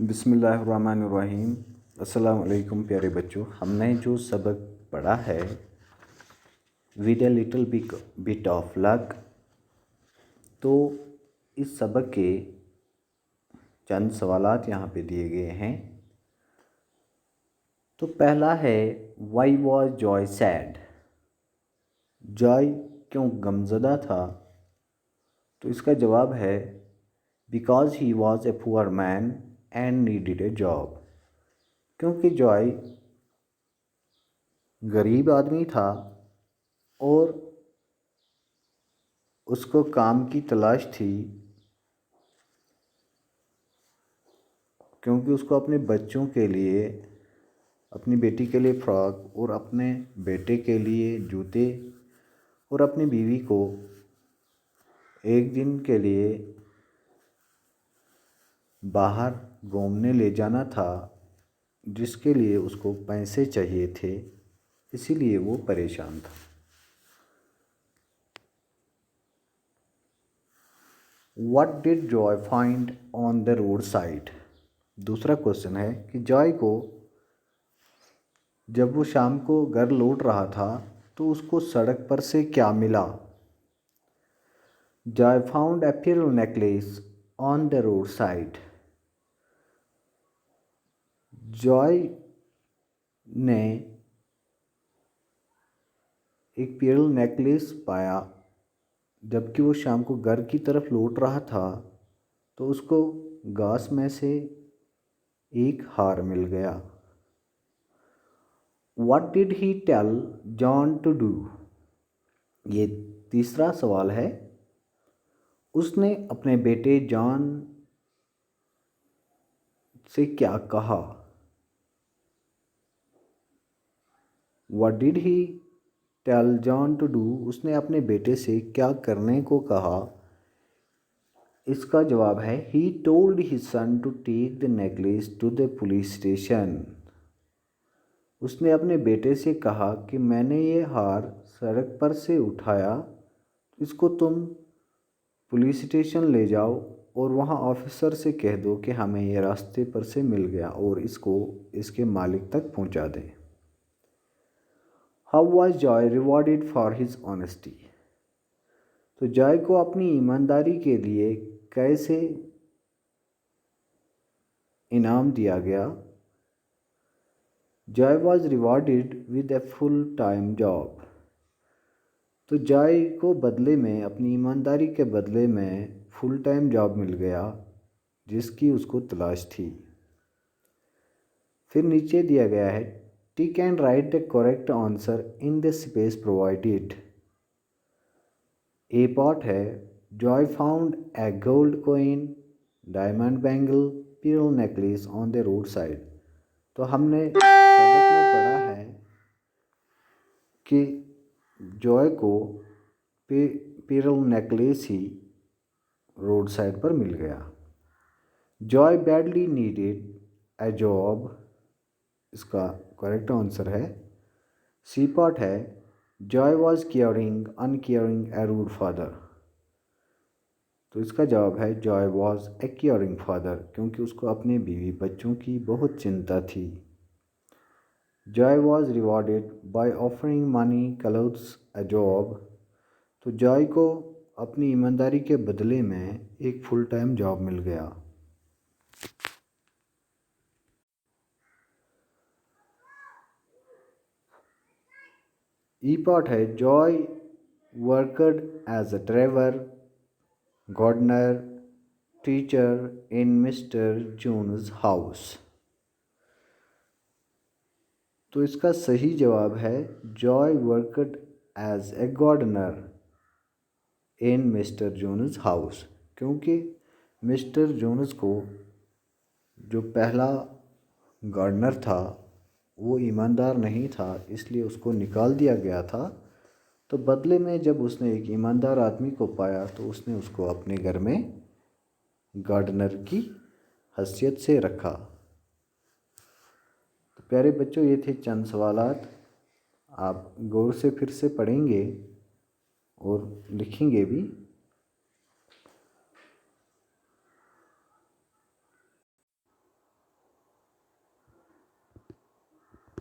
बिस्मिल्लाहिर्रहमानिर्रहीम। अस्सलाम वालेकुम प्यारे बच्चों। हमने जो सबक पढ़ा है with a little bit of luck, तो इस सबक के चंद सवालात यहाँ पे दिए गए हैं। तो पहला है, why was Joy sad? Joy क्यों गमज़दा था? तो इसका जवाब है, because he was a poor man and needed a job. क्योंकि जॉय गरीब आदमी था और उसको काम की तलाश थी, क्योंकि उसको अपने बच्चों के लिए, अपनी बेटी के लिए फ्रॉक और अपने बेटे के लिए जूते और अपनी बीवी को एक दिन के लिए बाहर घूमने ले जाना था, जिसके लिए उसको पैसे चाहिए थे, इसीलिए वो परेशान था। What did Joy find on the roadside? दूसरा क्वेश्चन है कि जॉय को जब वो शाम को घर लौट रहा था तो उसको सड़क पर से क्या मिला? Joy found A pearl necklace on the roadside. Joy ने एक पेरल नेकलेस पाया जबकि वो शाम को घर की तरफ लौट रहा था, तो उसको घास में से एक हार मिल गया। What did he tell John to do? ये तीसरा सवाल है। उसने अपने बेटे जॉन से क्या कहा? What did he tell John to do? उसने अपने बेटे से क्या करने को कहा? इसका जवाब है, he told his son to take the necklace to the police station. उसने अपने बेटे से कहा कि मैंने ये हार सड़क पर से उठाया, इसको तुम पुलिस स्टेशन ले जाओ और वहाँ ऑफिसर से कह दो कि हमें ये रास्ते पर से मिल गया और इसको इसके मालिक तक पहुँचा दें। How was Joy rewarded for his honesty? तो जॉय को अपनी ईमानदारी के लिए कैसे इनाम दिया गया? Joy was rewarded with a full time job. तो जॉय को बदले में, अपनी ईमानदारी के बदले में फुल टाइम जॉब मिल गया जिसकी उसको तलाश थी। फिर नीचे दिया गया है, tick and write the correct answer in the space provided. A part है, Joy found a gold coin, diamond bangle, pearl necklace on the road side. तो हमने सबक में पढ़ा है कि जॉय को pearl नेकलेस ही रोड साइड पर मिल गया। Joy badly needed a job, इसका करेक्ट आंसर है। सी पार्ट है, Joy was uncaring a rude father. तो इसका जवाब है, Joy was a caring father, क्योंकि उसको अपने बीवी बच्चों की बहुत चिंता थी। Joy was rewarded by offering money clothes a job. तो जॉय को अपनी ईमानदारी के बदले में एक फुल टाइम जॉब मिल गया। ई पार्ट है, Joy worked as a driver, gardener, teacher in mister Jones house. तो इसका सही जवाब है, Joy worked as a gardener in mister Jones house, क्योंकि मिस्टर जोन्स को जो पहला गार्डनर था वो ईमानदार नहीं था, इसलिए उसको निकाल दिया गया था। तो बदले में जब उसने एक ईमानदार आदमी को पाया तो उसने उसको अपने घर में गार्डनर की हैसियत से रखा। तो प्यारे बच्चों, ये थे चंद सवालात। आप गौर से फिर से पढ़ेंगे और लिखेंगे भी।